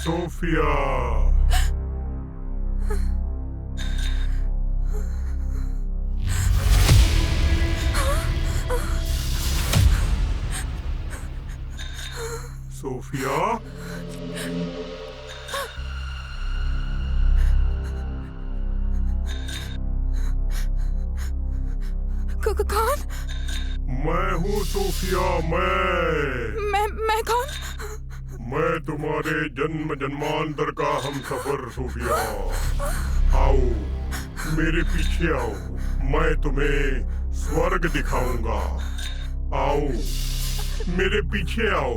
Sophia, Sophia, कौन? मैं हूँ सोफिया। मैं कौन? मैं तुम्हारे जन्म जन्मांतर का हम सफर सोफिया। आओ मेरे पीछे आओ, मैं तुम्हें स्वर्ग दिखाऊंगा। आओ मेरे पीछे आओ।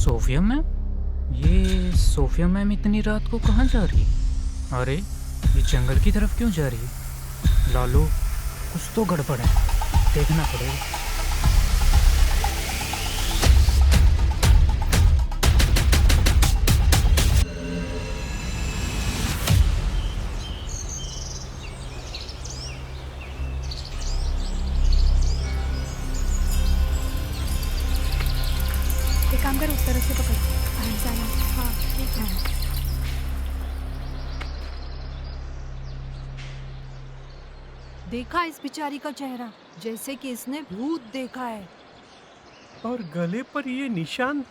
Sophia ma'am? ये सोफिया मैम इतनी रात को कहाँ जा रही है? अरे ये जंगल की तरफ क्यों जा रही है? लालू, कुछ तो गड़बड़ है, देखना पड़ेगा। एक काम कर, उस तरफ से पकड़। हाँ ठीक है। देखा इस बिचारी का चेहरा, जैसे कि इसने भूत देखा है। और गले पर ये निशान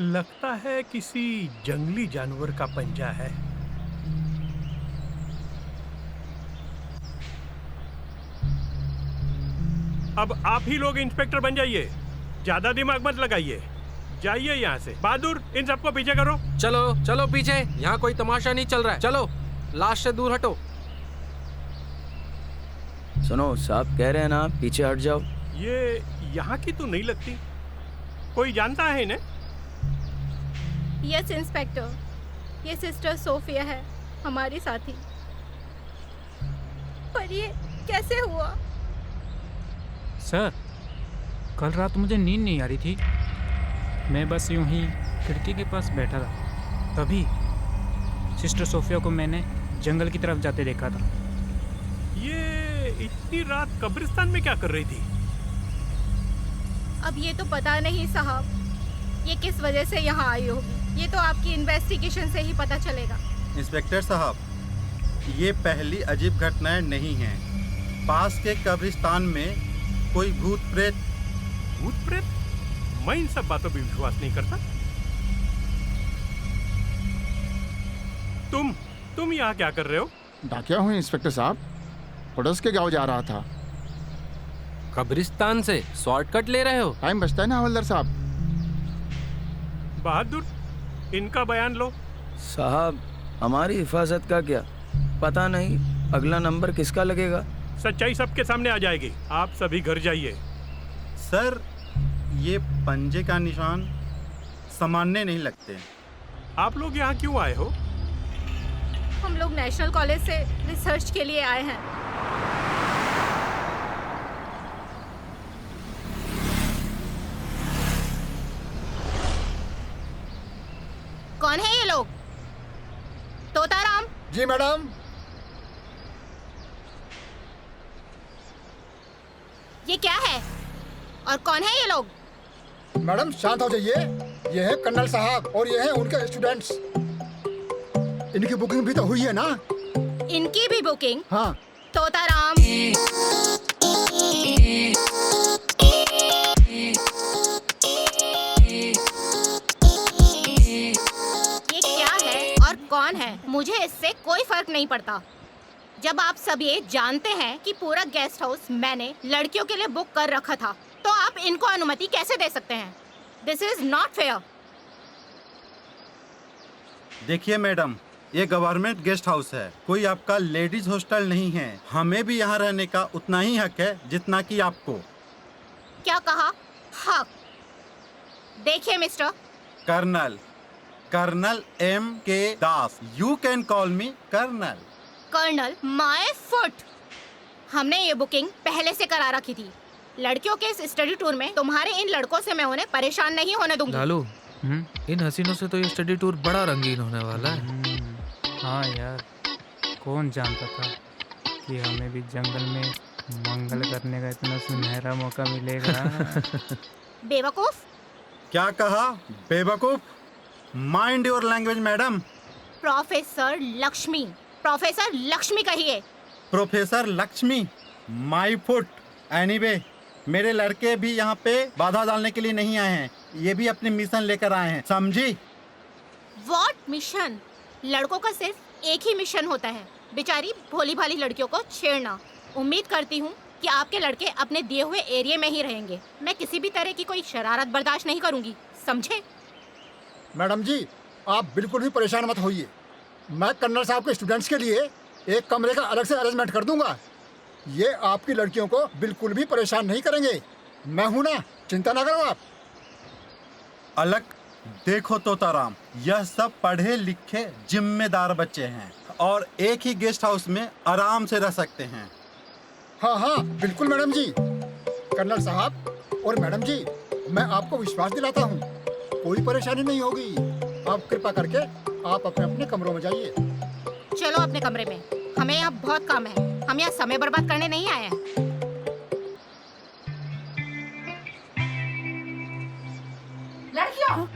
लगता है किसी जंगली जानवर का पंजा है। अब आप ही लोग इंस्पेक्टर बन जाइए, ज्यादा दिमाग मत लगाइए। जाइए यहाँ से। बहादुर, इन सबको पीछे करो। चलो चलो पीछे, यहाँ कोई तमाशा नहीं चल रहा है। चलो लाश से दूर हटो। सुनो, साहब कह रहे हैं ना, पीछे हट जाओ। ये यहाँ की तो नहीं लगती। कोई जानता है इन्हें? यस इंस्पेक्टर, ये सिस्टर सोफिया है, हमारी साथी। पर ये कैसे हुआ? सर, कल रात मुझे नींद नहीं आ रही थी। मैं बस यूं ही खिड़की के पास बैठा था, तभी सिस्टर सोफिया को मैंने जंगल की तरफ जाते देखा था। ये इतनी रात कब्रिस्तान में क्या कर रही थी? अब ये तो पता नहीं साहब, ये किस वजह से यहाँ आई होगी। ये तो आपकी इन्वेस्टिगेशन से ही पता चलेगा। इंस्पेक्टर साहब, ये पहली अजीब घटनाएं नहीं हैं। पास के कब्रिस्तान में कोई भूत प्रेत। भूत प्रेत? मैं इन सब बातों पर विश्वास नहीं करता। तुम यहाँ क्या कर रहे हो? डाकिया हूँ इंस्पेक्टर साहब, पड़ोस के गांव जा रहा था। कब्रिस्तान से शॉर्टकट ले रहे हो? टाइम बचता है ना हवलदार साहब। बहादुर, इनका बयान लो। साहब, हमारी हिफाजत का क्या पता नहीं अगला नंबर किसका लगेगा। सच्चाई सबके सामने आ जाएगी। आप सभी घर जाइए। सर, ये पंजे का निशान सामान्य नहीं लगते। आप लोग यहाँ क्यों आए हो? हम लोग नेशनल कॉलेज से रिसर्च के लिए आए हैं। कौन है ये लोग? तोताराम? जी मैडम। ये क्या है और कौन है ये लोग? मैडम शांत हो जाइए, ये है कर्नल साहब और ये हैं उनके स्टूडेंट्स। इनकी बुकिंग भी तो हुई है ना? इनकी भी बुकिंग? हाँ। तोताराम, ये क्या है और कौन है, मुझे इससे कोई फर्क नहीं पड़ता। जब आप सब ये जानते हैं कि पूरा गेस्ट हाउस मैंने लड़कियों के लिए बुक कर रखा था, तो आप इनको अनुमति कैसे दे सकते हैं? This is not fair. देखिए मैडम, ये गवर्नमेंट गेस्ट हाउस है, कोई आपका लेडीज हॉस्टल नहीं है। हमें भी यहाँ रहने का उतना ही हक है जितना कि आपको। क्या कहा? हक? देखिए mister, colonel, colonel M.K. Das, you can call me colonel. Colonel my foot. हमने ये बुकिंग पहले से करा रखी थी। लड़कियों के इस स्टडी टूर में तुम्हारे इन लड़कों से मैं उन्हें परेशान नहीं होने दूंगी। लालू, इन हसीनों से तो ये स्टडी टूर बड़ा रंगीन होने वाला है। हाँ यार, कौन जानता था कि हमें भी जंगल में मंगल करने का इतना सुनहरा मौका मिलेगा। बेवकूफ। क्या कहा बेवकूफ? Mind your language madam. Professor Lakshmi, professor Lakshmi कहिए। Professor Lakshmi, my foot. Anyway, मेरे लड़के भी यहाँ पे बाधा डालने के लिए नहीं आए हैं, ये भी अपने मिशन लेकर आए हैं, समझी? What mission? लड़कों का सिर्फ एक ही मिशन होता है, बेचारी भोली भाली लड़कियों को छेड़ना। उम्मीद करती हूँ कि आपके लड़के अपने दिए हुए एरिया में ही रहेंगे। मैं किसी भी तरह की कोई शरारत बर्दाश्त नहीं करूँगी, समझे? मैडम जी, आप बिल्कुल भी परेशान मत होइए। मैं कर्नल साहब के स्टूडेंट्स के लिए एक कमरे का अलग से अरेंजमेंट कर दूंगा। ये आपकी लड़कियों को बिल्कुल भी परेशान नहीं करेंगे। मैं हूं ना, चिंता ना करो आप। अलग देखो तोताराम, यह सब पढ़े लिखे जिम्मेदार बच्चे हैं और एक ही गेस्ट हाउस में आराम से रह सकते हैं। हाँ हाँ बिल्कुल मैडम जी। कर्नल साहब और मैडम जी, मैं आपको विश्वास दिलाता हूँ, कोई परेशानी नहीं होगी। आप कृपा करके आप अपने अपने कमरों में जाइए। चलो अपने कमरे में, हमें यहाँ बहुत काम है। हम यहाँ समय बर्बाद करने नहीं आए हैं। लड़कियों,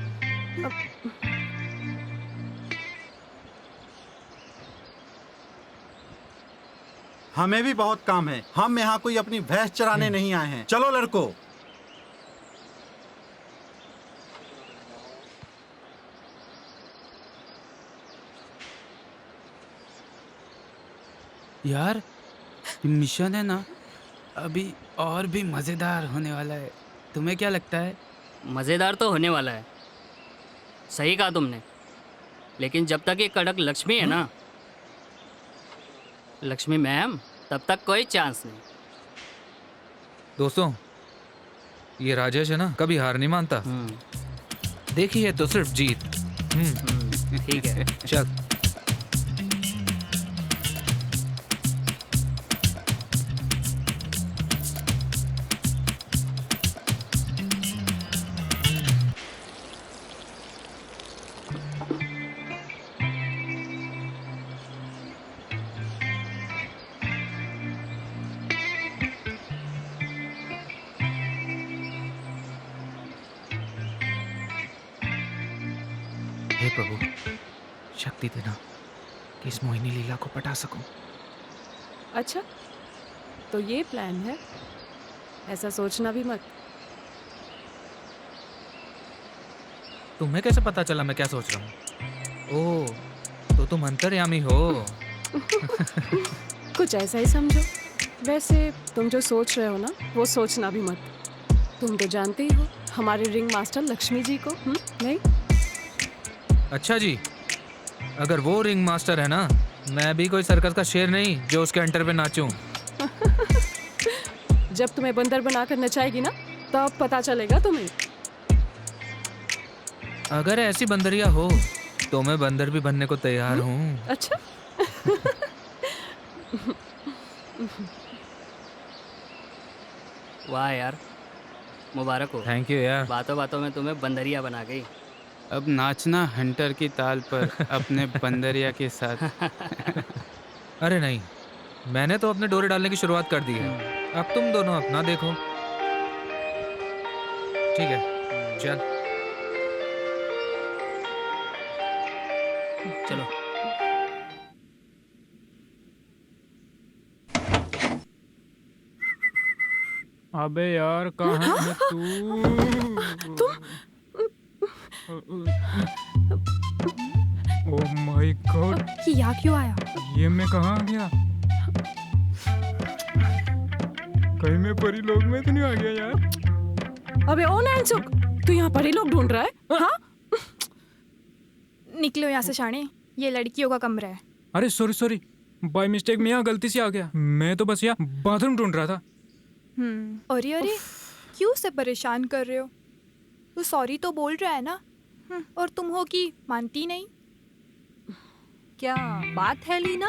हमें भी बहुत काम है, हम यहाँ कोई अपनी भैंस चराने नहीं आए हैं। चलो लड़को। यार, मिशन है ना, अभी और भी मजेदार होने वाला है। तुम्हें क्या लगता है? मज़ेदार तो होने वाला है, सही कहा तुमने। लेकिन जब तक ये कड़क लक्ष्मी है ना, लक्ष्मी मैम, तब तक कोई चांस नहीं। दोस्तों, ये राजेश है ना, कभी हार नहीं मानता। देखी है तो सिर्फ जीत। ठीक है, चल। हे प्रभु, शक्ति देना कि इस मोहिनी लीला को पटा सकूं। अच्छा तो ये प्लान है, ऐसा सोचना भी मत। तुम्हें कैसे पता चला मैं क्या सोच रहा हूँ? ओह, तो तुम अंतर्यामी हो। कुछ ऐसा ही समझो। वैसे तुम जो सोच रहे हो ना, वो सोचना भी मत। तुम तो जानते ही हो हमारे रिंग मास्टर लक्ष्मी जी को। नहीं? अच्छा जी, अगर वो रिंग मास्टर है ना, मैं भी कोई सर्कस का शेर नहीं जो उसके अंटर पे नाचूं। जब तुम्हें बंदर बनाकर नचाएगी ना, तब पता चलेगा तुम्हें। अगर ऐसी बंदरिया हो तो मैं बंदर भी बनने को तैयार हूँ। अच्छा। वाह यार, मुबारक हो। थैंक यू यार। बातों बातों में तुम्हें बंदरिया बना गई। अब नाचना हंटर की ताल पर अपने बंदरिया के साथ। अरे नहीं, मैंने तो अपने डोरे डालने की शुरुआत कर दी है। अब तुम दोनों अपना देखो। ठीक है, चल। चलो। अबे यार, कहाँ है तू? ओह माय गॉड, ये यहाँ क्यों आया? ये मैं कहाँ आ गया? कहीं मैं परी लोग में तो नहीं आ गया यार? अबे ओ नैनसुक, तू यहाँ परी लोग ढूंढ रहा है? हाँ? निकलो यहाँ से शाणे, ये लड़कियों का कमरा है। अरे सॉरी, बाय मिस्टेक मैं यहाँ गलती से आ गया। मैं तो बस यहाँ बाथरूम ढूंढ रहा था। अरे अरे, क्यों से परेशान कर रहे हो? तू सॉरी तो बोल रहा है ना, और तुम हो कि मानती नहीं। क्या बात है लीना?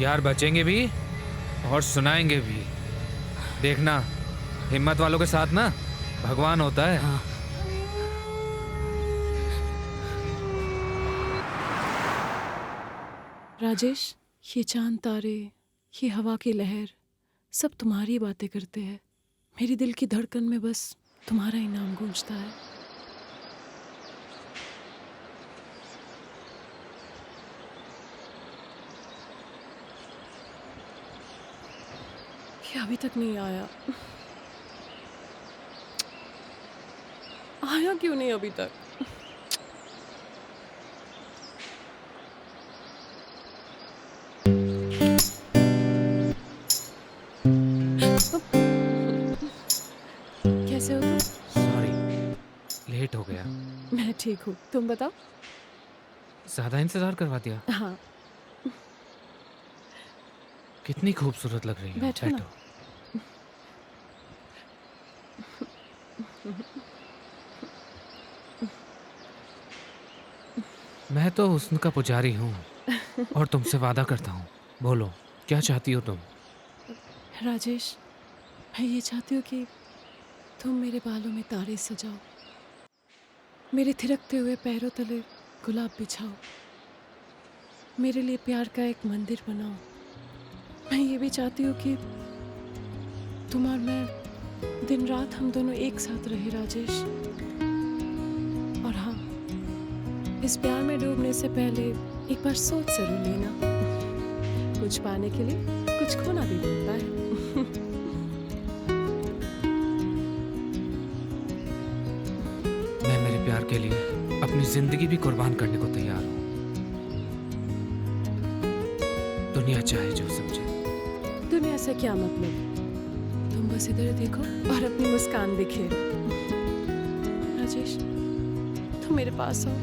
यार बचेंगे भी और सुनाएंगे भी। देखना, हिम्मत वालों के साथ ना भगवान होता है। हाँ। राजेश, ये चांद तारे, ये हवा की लहर, सब तुम्हारी बातें करते हैं। मेरी दिल की धड़कन में बस तुम्हारा ही नाम गूंजता है। ये अभी तक नहीं आया। आया क्यों नहीं अभी तक? कैसे हो तुम? सॉरी, लेट हो गया। मैं ठीक हूँ, तुम बताओ। ज्यादा इंतजार करवा दिया। हाँ, कितनी खूबसूरत लग रही है। बैठो ना। मैं तो हुस्न का पुजारी हूँ और तुमसे वादा करता हूँ। बोलो, क्या चाहती हो तुम? राजेश, मैं ये चाहती हूँ कि तुम मेरे बालों में तारे सजाओ, मेरे थिरकते हुए पैरों तले गुलाब बिछाओ, मेरे लिए प्यार का एक मंदिर बनाओ। मैं ये भी चाहती हूँ कि तुम और मैं दिन रात हम दोनों एक साथ रहे राजेश। और हाँ, इस प्यार में डूबने से पहले एक बार सोच जरूर लेना, कुछ पाने के लिए कुछ खोना भी पड़ता है। मैं मेरे प्यार के लिए अपनी जिंदगी भी कुर्बान करने को तैयार हूँ। दुनिया चाहे जो समझे। दुनिया से क्या मतलब? तुम बस इधर देखो और अपनी मुस्कान बिखेरो। राजेश, तुम मेरे पास आओ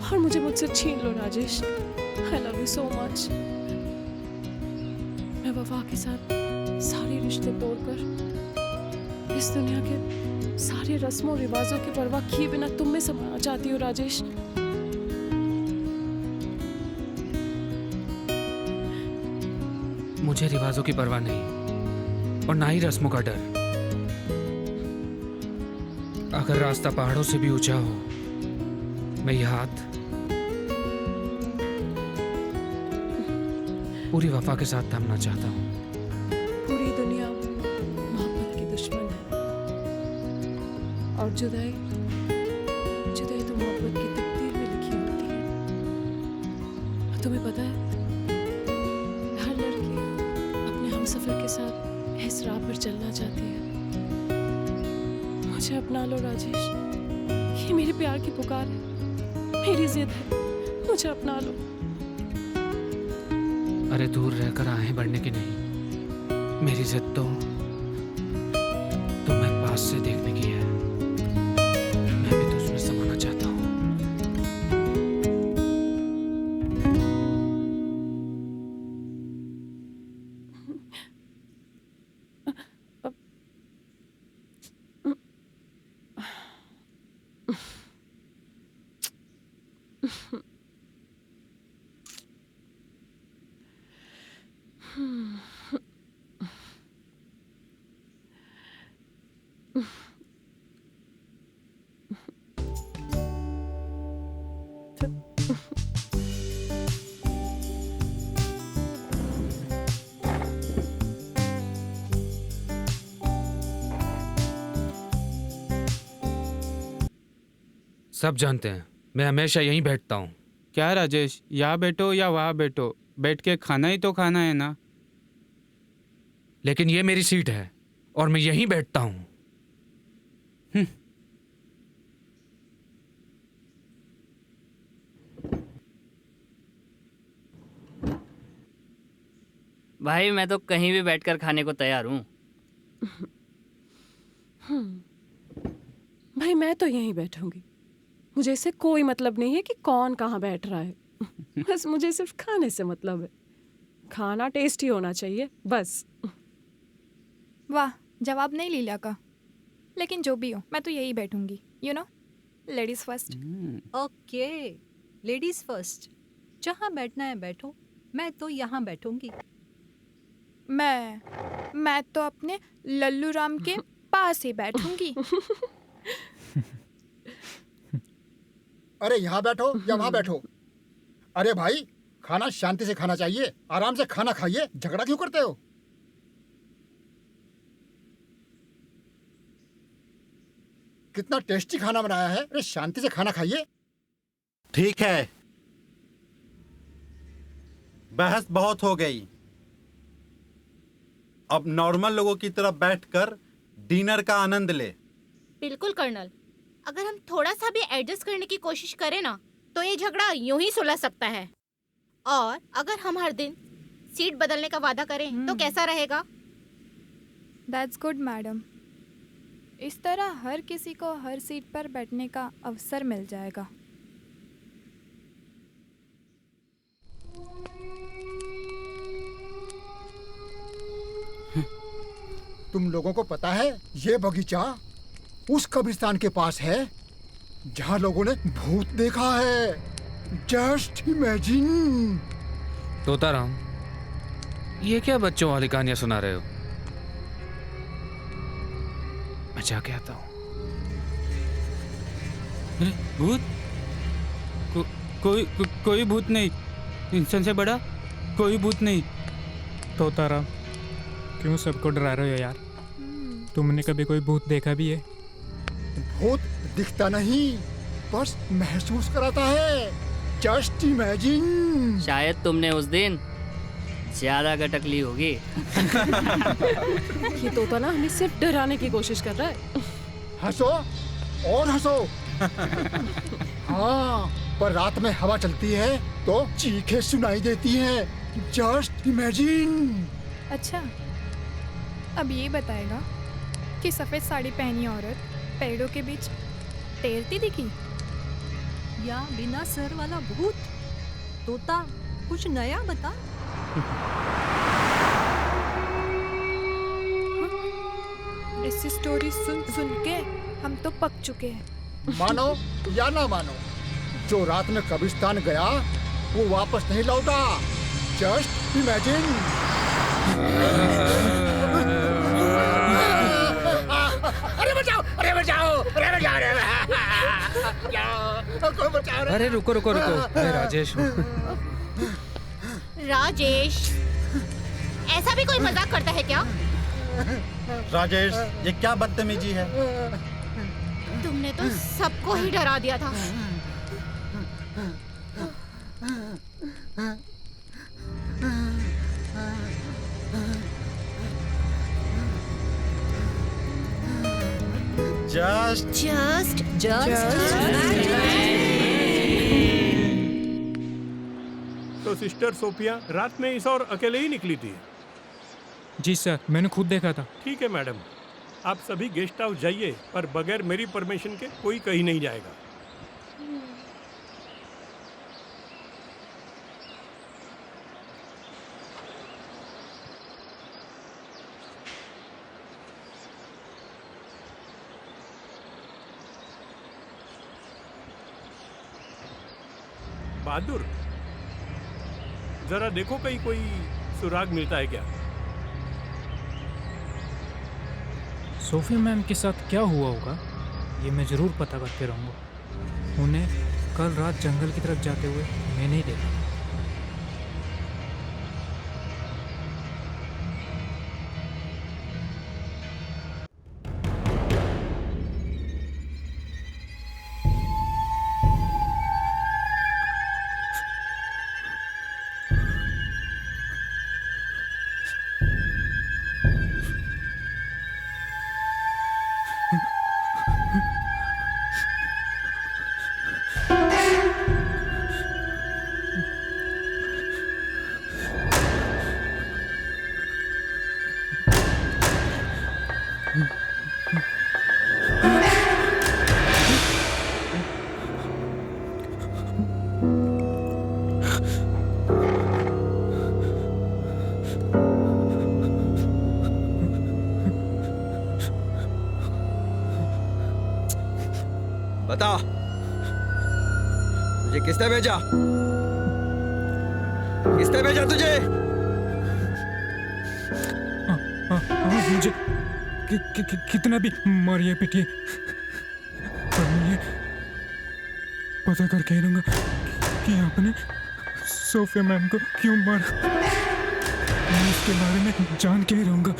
और मुझे मुझसे छीन लो Rajesh. I love you so much. मैं वफा के साथ सारे रिश्ते तोड़कर इस दुनिया के सारे रस्मों रिवाजों की परवाह किए बिना तुम में समाना चाहती हूँ राजेश। मुझे रिवाजों की परवाह नहीं और ना ही रस्मों का डर। अगर रास्ता पहाड़ों से भी ऊंचा हो, मैं ये हाथ पूरी वफा के साथ थामना चाहता हूँ। पूरी दुनिया मोहब्बत की दुश्मन है और जुदाई जुदाई तो मोहब्बत की तकदीर में लिखी होती है। और तुम्हें पता है, हर लड़की अपने हमसफर के साथ इस राह पर चलना चाहती है। मुझे अपना लो राजेश, ये मेरे प्यार की पुकार है, मेरी जिद है, मुझे अपना लो। अरे दूर रहकर आहें बढ़ने की नहीं, मेरी जिद तो तुम्हें पास से देखने की है। मैं भी तो उसमें समाना चाहता हूँ। सब जानते हैं मैं हमेशा यहीं बैठता हूँ। क्या राजेश, यहाँ बैठो या वहाँ बैठो, बैठ के खाना ही तो खाना है ना। लेकिन ये मेरी सीट है और मैं यहीं बैठता हूँ। भाई मैं तो कहीं भी बैठकर खाने को तैयार हूँ। भाई मैं तो यहीं बैठूंगी, मुझे इससे कोई मतलब नहीं है कि कौन कहाँ बैठ रहा है। बस मुझे सिर्फ खाने से मतलब है, खाना टेस्टी होना चाहिए बस। वाह, जवाब नहीं लीला का, लेकिन जो भी हो मैं तो यही बैठूंगी। You know, ladies first. Okay, ladies first. जहाँ बैठना है बैठो, मैं तो यहाँ बैठूंगी। मैं तो अपने लल्लू राम के पास ही बैठूंगी। अरे यहाँ बैठो या वहाँ बैठो। अरे भाई, खाना शांति से खाना चाहिए, आराम से खाना खाइए, झगड़ा क्यों करते हो? कितना टेस्टी खाना बनाया है। अरे शांति से खाना खाइए। ठीक है, बहस बहुत हो गई। अब नॉर्मल लोगों की तरह बैठकर डिनर का आनंद ले। बिल्कुल कर्नल, अगर हम थोड़ा सा भी एडजस्ट करने की कोशिश करें ना, तो ये झगड़ा यूं ही सुलझ सकता है। और अगर हम हर दिन सीट बदलने का वादा करें तो कैसा रहेगा? That's good madam. इस तरह हर किसी को हर सीट पर बैठने का अवसर मिल जाएगा। तुम लोगों को पता है ये बगीचा उस कब्रिस्तान के पास है जहाँ लोगों ने भूत देखा है। Just imagine. तोताराम, ये क्या बच्चों वाली कहानियां सुना रहे हो? मैं जाके आता हूँ। अरे भूत? कोई भूत नहीं। इंसान से बड़ा कोई भूत नहीं। तोताराम, क्यों सबको डरा रहे हो यार? तुमने कभी कोई भूत देखा भी है? भूत दिखता नहीं, बस महसूस कराता है। Just imagine. शायद तुमने उस दिन ज्यादा गटक ली होगी। ये तोता ना हमें सिर्फ डराने की कोशिश कर रहा है। हंसो और हंसो। हाँ, पर रात में हवा चलती है तो चीखें सुनाई देती हैं। Just imagine. अच्छा, अब ये बताएगा कि सफेद साड़ी पहनी औरत पेड़ों के बीच तैरती दिखी या बिना सर वाला भूत? तोता, कुछ नया बता। ऐसी स्टोरी सुन सुन के हम तो पक चुके हैं। मानो या ना मानो, जो रात में कब्रिस्तान गया वो वापस नहीं लौटा। Just imagine. अरे बचाओ, अरे बचाओ, अरे बचाओ, अरे बचाओ। अरे रुको रुको रुको। अरे राजेश। राजेश, ऐसा भी कोई मजाक करता है क्या? राजेश, ये क्या बदतमीजी है? तुमने तो सबको ही डरा दिया था। जस्ट तो सिस्टर सोफिया रात में इस और अकेले ही निकली थी? जी सर, मैंने खुद देखा था। ठीक है मैडम, आप सभी गेस्ट हाउस जाइए, पर बगैर मेरी परमिशन के कोई कहीं नहीं जाएगा। बहादुर, जरा देखो कहीं कोई सुराग मिलता है क्या? सोफिया मैम के साथ क्या हुआ होगा, ये मैं ज़रूर पता करके रहूँगा। उन्हें कल रात जंगल की तरफ जाते हुए मैंने ही देखा। बता, तुझे किसने भेजा? किसने भेजा तुझे? मुझे कितना भी मारिए पिटिए, पर मैं ये पता करके ही रहूंगा कि आपने सोफिया मैम को क्यों मारा। मैं इसके बारे में जान के ही रहूंगा।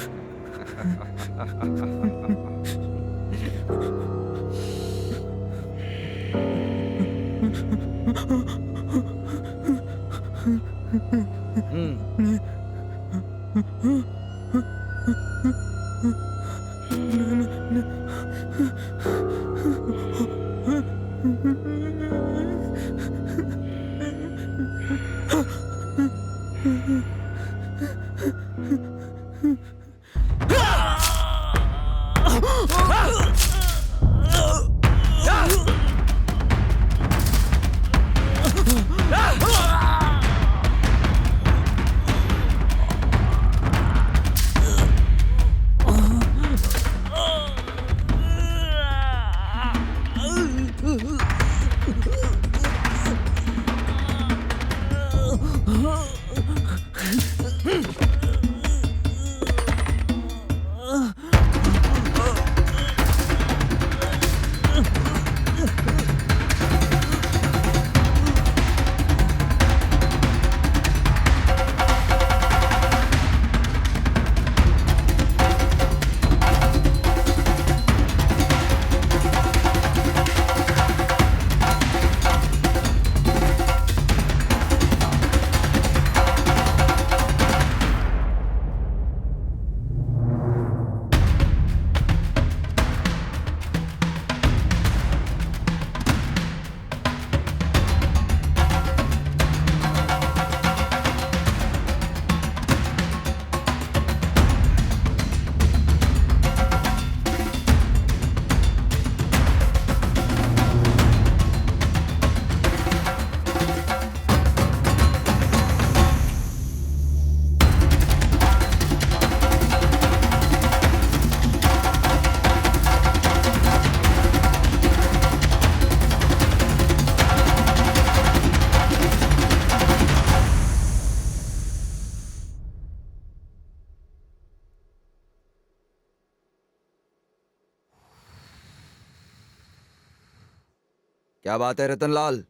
क्या बात है रतनलाल,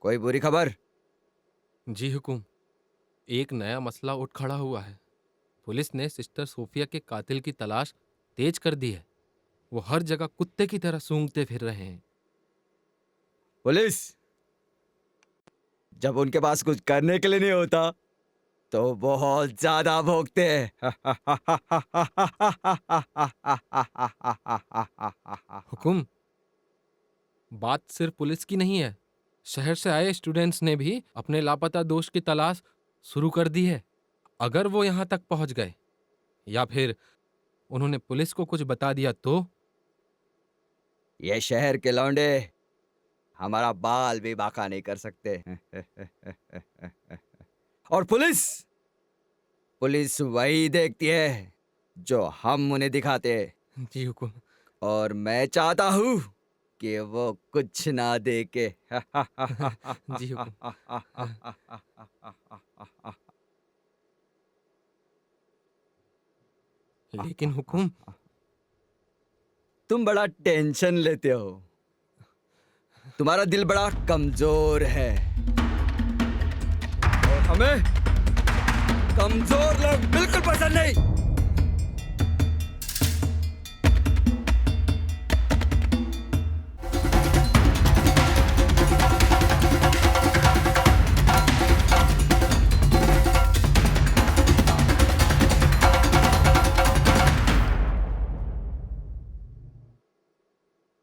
कोई बुरी खबर? जी हुकुम, एक नया मसला उठ खड़ा हुआ है। पुलिस ने सिस्टर सोफिया के कातिल की तलाश तेज कर दी है। वो हर जगह कुत्ते की तरह सूंघते फिर रहे हैं। पुलिस जब उनके पास कुछ करने के लिए नहीं होता तो बहुत ज्यादा भोगते हैं। हुकुम, बात सिर्फ पुलिस की नहीं है। शहर से आए स्टूडेंट्स ने भी अपने लापता दोस्त की तलाश शुरू कर दी है। अगर वो यहाँ तक पहुंच गए या फिर उन्होंने पुलिस को कुछ बता दिया तो ये शहर के लौंडे हमारा बाल भी बाका नहीं कर सकते। और पुलिस वही देखती है जो हम उन्हें दिखाते हैं। जी हुकुम। और मैं चाहता हूँ कि वो कुछ ना देखे। जी हुकुम। लेकिन हुकुम, तुम बड़ा टेंशन लेते हो। तुम्हारा दिल बड़ा कमजोर है और हमें कमजोर लोग बिल्कुल पसंद नहीं।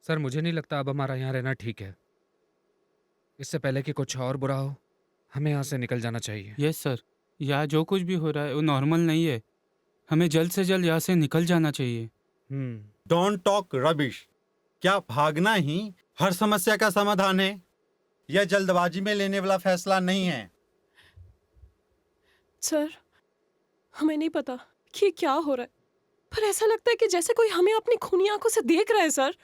सर, मुझे नहीं लगता अब हमारा यहाँ रहना ठीक है। इससे पहले कि कुछ और बुरा हो, हमें यहाँ से निकल जाना चाहिए। यस सर, यहाँ जो कुछ भी हो रहा है वो नॉर्मल नहीं है। हमें जल्द से जल्द यहाँ से निकल जाना चाहिए। Don't talk rubbish. क्या भागना ही हर समस्या का समाधान है? यह जल्दबाजी में लेने वाला फैसला नहीं है। सर, हमें नहीं पता कि क्या हो रहा है, पर ऐसा लगता है कि जैसे कोई हमें अपनी खूनी आंखों से देख रहा है। सर,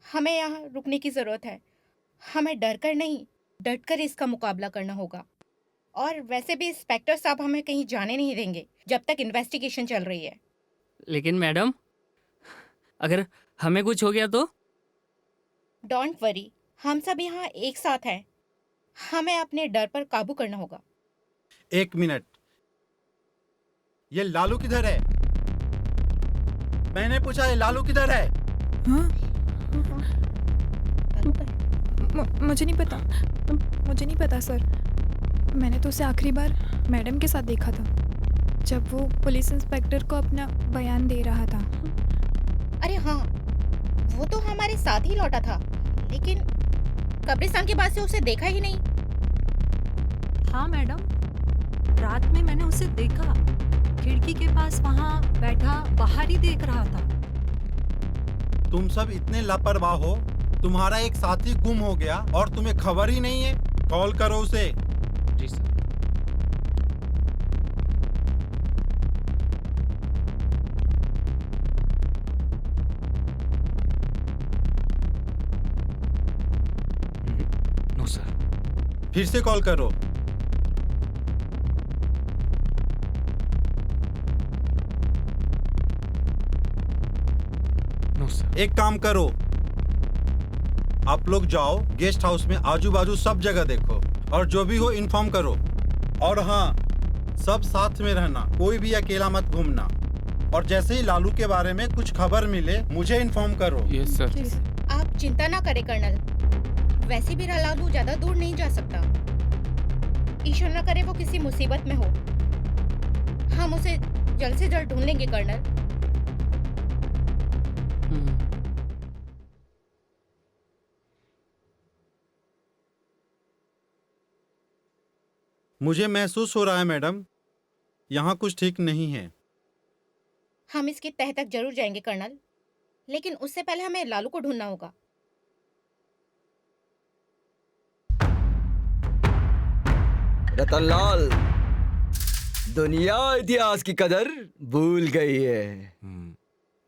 हमें यहाँ रुकने की जरूरत है। हमें डर कर नहीं, डट कर इसका मुकाबला करना होगा। और वैसे भी इंस्पेक्टर साहब हमें कहीं जाने नहीं देंगे जब तक इन्वेस्टिगेशन चल रही है। लेकिन मैडम, अगर हमें कुछ हो गया तो? डोंट वरी, हम सब यहाँ एक साथ हैं। हमें अपने डर पर काबू करना होगा। एक मिनट, ये लालू किधर है? मैंने पूछा ये लालू किधर है? मुझे नहीं पता, मुझे नहीं पता सर। मैंने तो उसे आखिरी बार मैडम के साथ देखा था, जब वो पुलिस इंस्पेक्टर को अपना बयान दे रहा था। अरे हाँ, वो तो हमारे साथ ही लौटा था, लेकिन कब्रिस्तान के बाद से उसे देखा ही नहीं। हाँ मैडम, रात में मैंने उसे देखा, खिड़की के पास वहाँ बैठा बाहर ही देख रहा था। तुम सब इतने लापरवाह हो, तुम्हारा एक साथी गुम हो गया और तुम्हें खबर ही नहीं है। कॉल करो उसे। जी सर। No sir. फिर से कॉल करो। No sir. एक काम करो, आप लोग जाओ गेस्ट हाउस में, आजू बाजू सब जगह देखो और जो भी हो इन्फॉर्म करो। और हाँ, सब साथ में रहना, कोई भी अकेला मत घूमना। और जैसे ही लालू के बारे में कुछ खबर मिले मुझे इन्फॉर्म करो। Yes sir. आप चिंता ना करें कर्नल, वैसे भी लालू ज्यादा दूर नहीं जा सकता। ईश्वर न करे वो किसी मुसीबत में हो। हम उसे जल्द से जल्द ढूंढ लेंगे कर्नल। मुझे महसूस हो रहा है मैडम, यहाँ कुछ ठीक नहीं है। हम इसकी तह तक जरूर जाएंगे कर्नल, लेकिन उससे पहले हमें लालू को ढूंढना होगा। रतनलाल, दुनिया इतिहास की कदर भूल गई है,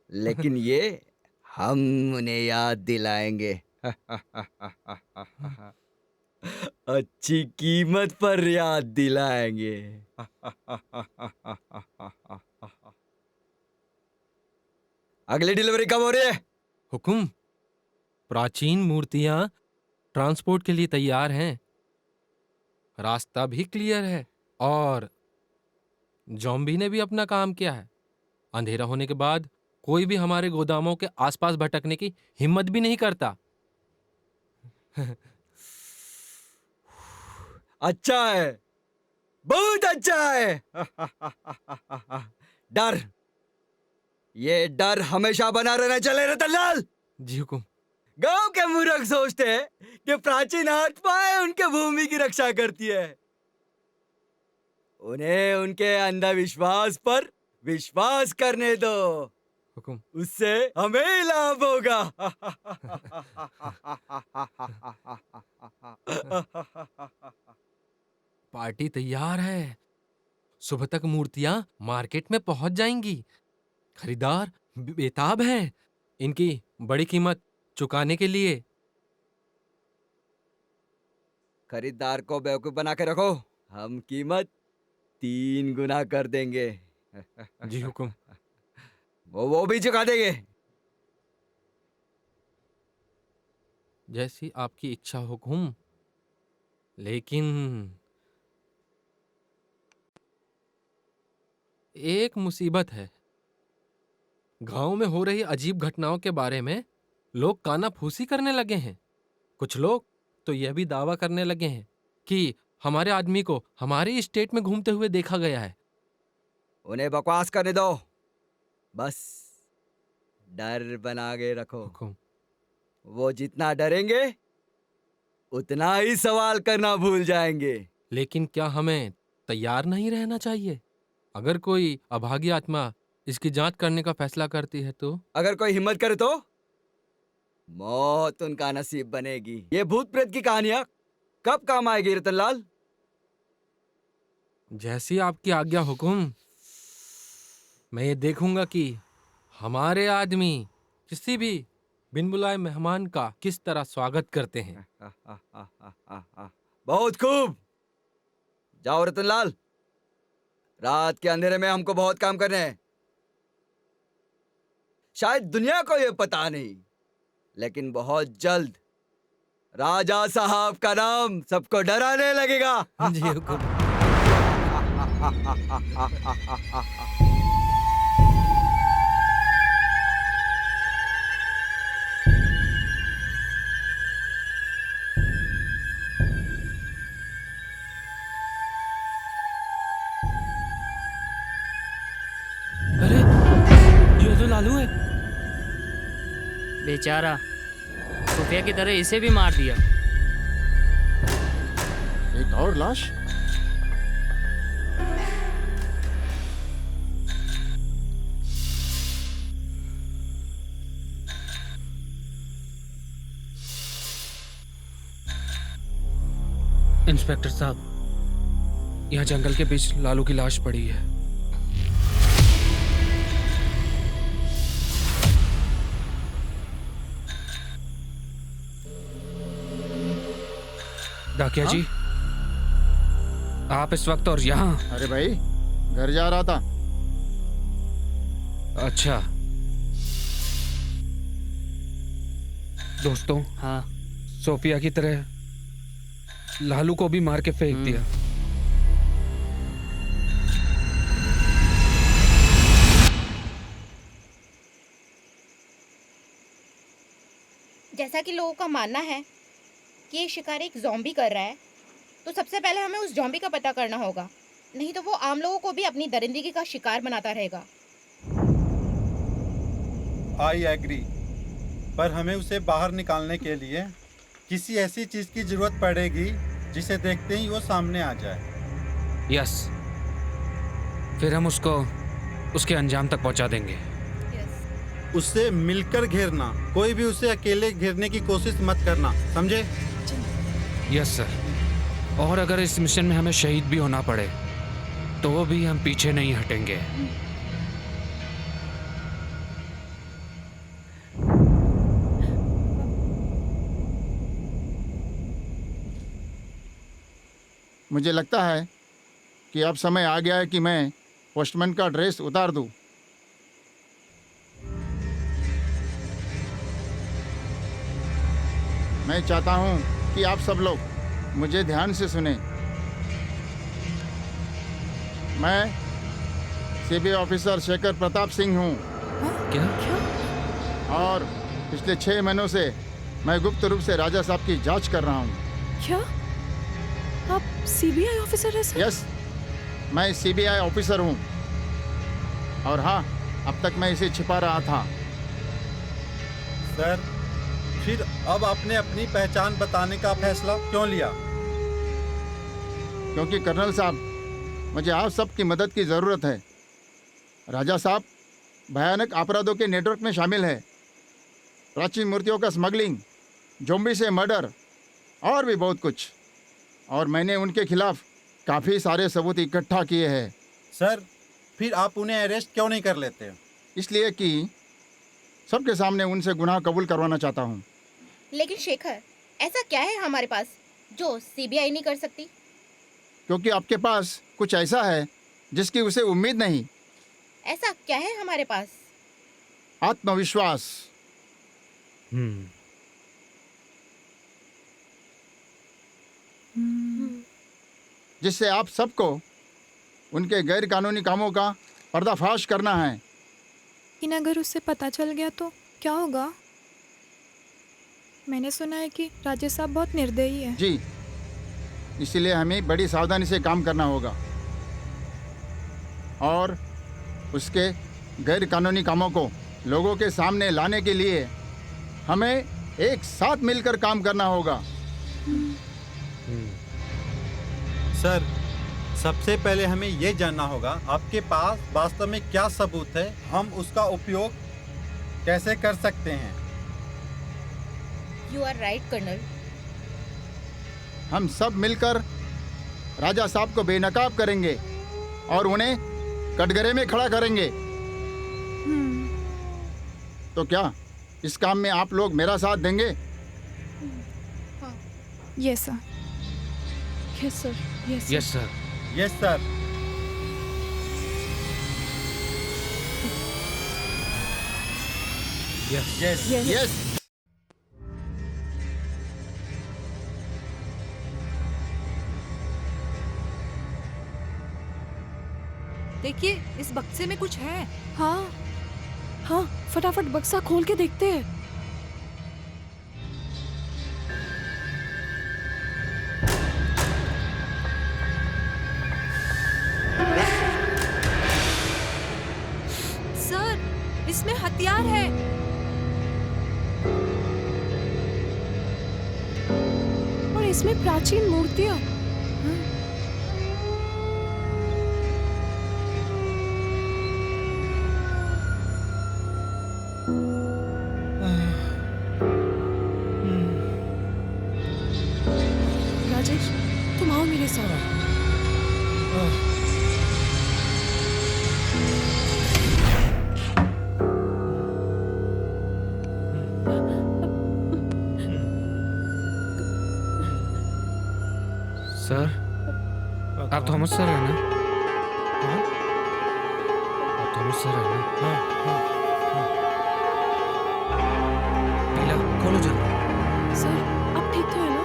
लेकिन ये हम उन्हें याद दिलाएंगे। अच्छी कीमत पर याद दिलाएंगे। अगली डिलीवरी कब हो रही है? हुकुम, प्राचीन मूर्तियां ट्रांसपोर्ट के लिए तैयार हैं, रास्ता भी क्लियर है और जॉम्बी ने भी अपना काम किया है। अंधेरा होने के बाद कोई भी हमारे गोदामों के आसपास भटकने की हिम्मत भी नहीं करता। अच्छा है, बहुत अच्छा है। डर, ये डर हमेशा बना रहना चले रतनलाल। जी हुकुम। गांव के मूर्ख सोचते हैं कि प्राचीन हाथ पाए उनके भूमि की रक्षा करती है। उन्हें उनके अंधविश्वास पर विश्वास करने दो। हुकुम। उससे हमें लाभ होगा। पार्टी तैयार है, सुबह तक मूर्तियां मार्केट में पहुंच जाएंगी। खरीदार बेताब हैं इनकी बड़ी कीमत चुकाने के लिए। खरीदार को बेवकूफ बना के रखो, हम कीमत 3 गुना कर देंगे। जी हुकुम। वो भी चुका देंगे। जैसी आपकी इच्छा हुकुम, लेकिन एक मुसीबत है। गांव में हो रही अजीब घटनाओं के बारे में लोग कानाफूसी करने लगे हैं। कुछ लोग तो यह भी दावा करने लगे हैं कि हमारे आदमी को हमारे स्टेट में घूमते हुए देखा गया है। उन्हें बकवास करने दो, बस डर बना के रखो। वो जितना डरेंगे उतना ही सवाल करना भूल जाएंगे। लेकिन क्या हमें तैयार नहीं रहना चाहिए? अगर कोई अभागी आत्मा इसकी जांच करने का फैसला करती है तो? अगर कोई हिम्मत करे तो मौत उनका नसीब बनेगी। ये भूत प्रेत की कहानियां कब काम आएगी रतनलाल? जैसी आपकी आज्ञा हुकुम। मैं ये देखूंगा कि हमारे आदमी किसी भी बिन बुलाए मेहमान का किस तरह स्वागत करते हैं। बहुत खूब, जाओ रतनलाल, रात के अंधेरे में हमको बहुत काम करने हैं। शायद दुनिया को ये पता नहीं, लेकिन बहुत जल्द राजा साहब का नाम सबको डराने लगेगा। जी हुकुम। अरे ये तो लालू है। बेचारा, खुफिया की तरह इसे भी मार दिया। एक और लाश। इंस्पेक्टर साहब, यहाँ जंगल के बीच लालू की लाश पड़ी है। डाकिया जी, आप इस वक्त और यहाँ? अरे भाई, घर जा रहा था। अच्छा दोस्तों, हाँ, सोफिया की तरह लालू को भी मार के फेंक दिया। जैसा कि लोगों का मानना है कि ये शिकार एक ज़ॉम्बी कर रहा है, तो सबसे पहले हमें उस ज़ॉम्बी का पता करना होगा, नहीं तो वो आम लोगों को भी अपनी दरिंदगी का शिकार बनाता रहेगा। आई एग्री, पर हमें उसे बाहर निकालने के लिए किसी ऐसी चीज की जरूरत पड़ेगी जिसे देखते ही वो सामने आ जाए। यस, फिर हम उसको उसके अंजाम तक पहुंचा देंगे। उससे मिलकर घेरना, कोई भी उसे अकेले घेरने की कोशिश मत करना, समझे? Yes sir. और अगर इस मिशन में हमें शहीद भी होना पड़े तो भी हम पीछे नहीं हटेंगे। मुझे लगता है कि अब समय आ गया है कि मैं पोस्टमैन का ड्रेस उतार दूं। मैं चाहता हूं कि आप सब लोग मुझे ध्यान से सुने। मैं सीबीआई ऑफिसर शेखर प्रताप सिंह हूं। क्या? और पिछले 6 महीनों से मैं गुप्त रूप से राजा साहब की जांच कर रहा हूं। क्या आप सीबीआई ऑफिसर हैं सर? यस, मैं सीबीआई ऑफिसर हूं। और हाँ, अब तक मैं इसे छिपा रहा था। सर, फिर अब आपने अपनी पहचान बताने का फैसला क्यों लिया? क्योंकि कर्नल साहब, मुझे आप सबकी मदद की ज़रूरत है। राजा साहब भयानक अपराधों के नेटवर्क में शामिल है। प्राचीन मूर्तियों का स्मगलिंग, ज़ॉम्बी से मर्डर और भी बहुत कुछ। और मैंने उनके खिलाफ काफ़ी सारे सबूत इकट्ठा किए हैं। सर, फिर आप उन्हें अरेस्ट क्यों नहीं कर लेते? इसलिए कि सबके सामने उनसे गुनाह कबूल करवाना चाहता हूँ। लेकिन शेखर, ऐसा क्या है हमारे पास जो सीबीआई नहीं कर सकती? क्योंकि आपके पास कुछ ऐसा है जिसकी उसे उम्मीद नहीं। ऐसा क्या है हमारे पास? आत्मविश्वास। जिससे आप सबको उनके गैर कानूनी कामों का पर्दाफाश करना है। लेकिन अगर उससे पता चल गया तो क्या होगा? मैंने सुना है कि राजा साहब बहुत निर्दयी है। जी, इसलिए हमें बड़ी सावधानी से काम करना होगा और उसके गैर कानूनी कामों को लोगों के सामने लाने के लिए हमें एक साथ मिलकर काम करना होगा। सर, सबसे पहले हमें यह जानना होगा आपके पास वास्तव में क्या सबूत है, हम उसका उपयोग कैसे कर सकते हैं। You are right colonel. हम सब मिलकर राजा साहब को बेनकाब करेंगे और उन्हें कटघरे में खड़ा करेंगे। तो क्या इस काम में आप लोग मेरा साथ देंगे? Yes sir. Yes sir. Yes sir. Yes sir. Yes yes Yes. Yes. देखिए इस बक्से में कुछ है। हाँ हाँ, फटाफट बक्सा खोल के देखते हैं। सर इसमें हथियार है। और इसमें प्राचीन मूर्तियाँ। राजेश, तुम आओ मेरे साथ। सर आप थॉमस सर है ना? आप थॉमस सर है ना? नीला खोलो जल्दी। सर, आप ठीक तो है ना?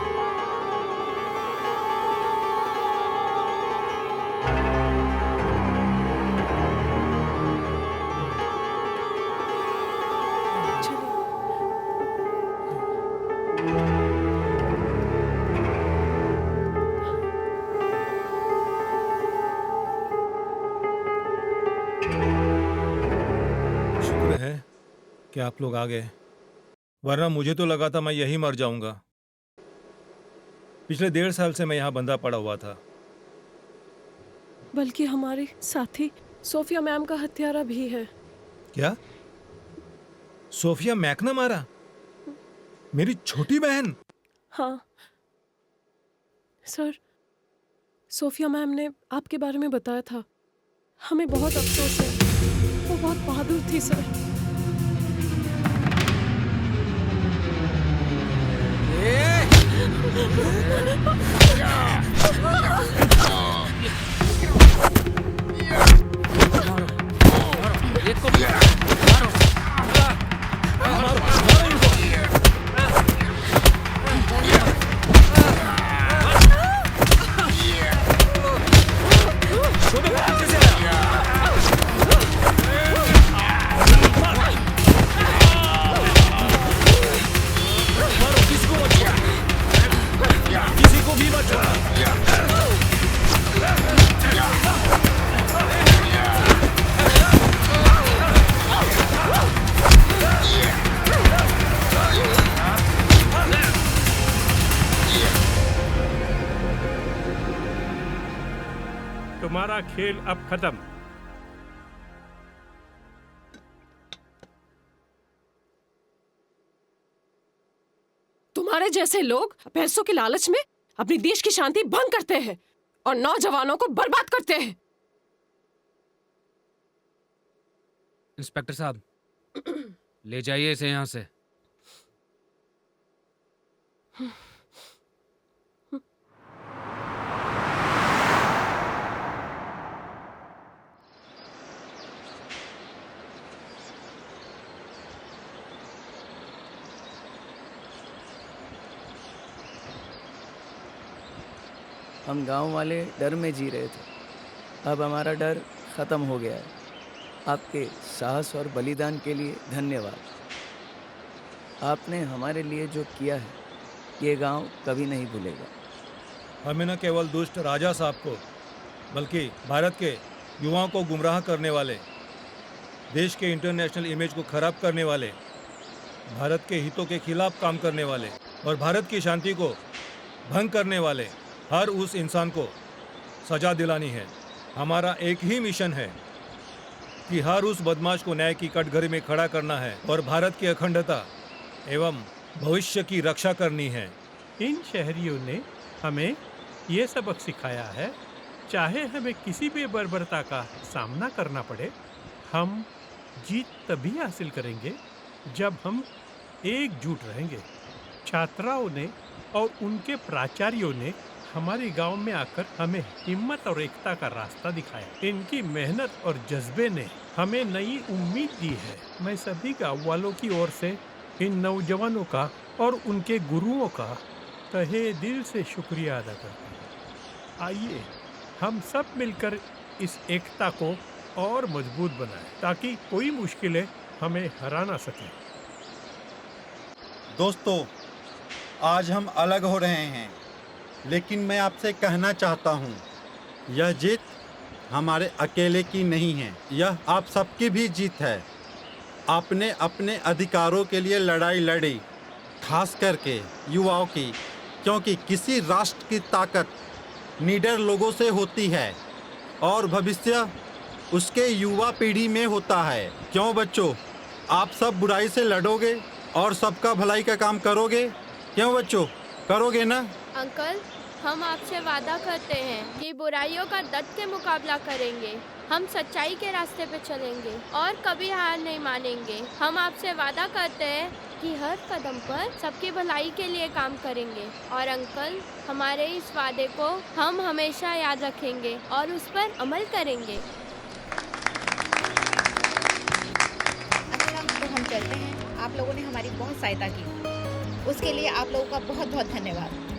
शुक्र है कि आप लोग आ गए, वरना मुझे तो लगा था मैं यही मर जाऊंगा। पिछले 1.5 साल से मैं यहाँ बंधा पड़ा हुआ था। बल्कि हमारे साथी सोफिया मैम का हत्यारा भी है। क्या? सोफिया मैक ने मारा? मेरी छोटी बहन? हाँ सर, सोफिया मैम ने आपके बारे में बताया था। हमें बहुत अफसोस है, वो बहुत बहादुर थी सर। तुम्हारा खेल अब खत्म। तुम्हारे जैसे लोग पैसों के लालच में अपनी देश की शांति भंग करते हैं और नौजवानों को बर्बाद करते हैं। इंस्पेक्टर साहब, ले जाइए इसे यहाँ से। हम गांव वाले डर में जी रहे थे, अब हमारा डर ख़त्म हो गया है। आपके साहस और बलिदान के लिए धन्यवाद। आपने हमारे लिए जो किया है, ये गांव कभी नहीं भूलेगा। हमें न केवल दुष्ट राजा साहब को, बल्कि भारत के युवाओं को गुमराह करने वाले, देश के इंटरनेशनल इमेज को खराब करने वाले, भारत के हितों के खिलाफ काम करने वाले और भारत की शांति को भंग करने वाले हर उस इंसान को सजा दिलानी है। हमारा एक ही मिशन है कि हर उस बदमाश को न्याय की कटघरे में खड़ा करना है और भारत की अखंडता एवं भविष्य की रक्षा करनी है। इन शहरियों ने हमें ये सबक सिखाया है, चाहे हमें किसी भी बर्बरता का सामना करना पड़े, हम जीत तभी हासिल करेंगे जब हम एकजुट रहेंगे। छात्राओं ने और उनके प्राचार्यों ने हमारे गांव में आकर हमें हिम्मत और एकता का रास्ता दिखाया। इनकी मेहनत और जज्बे ने हमें नई उम्मीद दी है। मैं सभी गाँव वालों की ओर से इन नौजवानों का और उनके गुरुओं का तहे दिल से शुक्रिया अदा करता हूँ। आइए हम सब मिलकर इस एकता को और मजबूत बनाएं ताकि कोई मुश्किलें हमें हरा ना सके। दोस्तों, आज हम अलग हो रहे हैं, लेकिन मैं आपसे कहना चाहता हूँ, यह जीत हमारे अकेले की नहीं है, यह आप सबकी भी जीत है। आपने अपने अधिकारों के लिए लड़ाई लड़ी, खास करके युवाओं की, क्योंकि किसी राष्ट्र की ताकत निडर लोगों से होती है और भविष्य उसके युवा पीढ़ी में होता है। क्यों बच्चों, आप सब बुराई से लड़ोगे और सबका भलाई का काम करोगे? क्यों बच्चों, करोगे ना? अंकल, हम आपसे वादा करते हैं कि बुराइयों का डट के मुकाबला करेंगे। हम सच्चाई के रास्ते पे चलेंगे और कभी हार नहीं मानेंगे। हम आपसे वादा करते हैं कि हर कदम पर सबकी भलाई के लिए काम करेंगे। और अंकल, हमारे इस वादे को हम हमेशा याद रखेंगे और उस पर अमल करेंगे। अच्छा, तो हम चलते हैं। आप लोगों ने हमारी बहुत सहायता की, उसके लिए आप लोगों का बहुत बहुत धन्यवाद।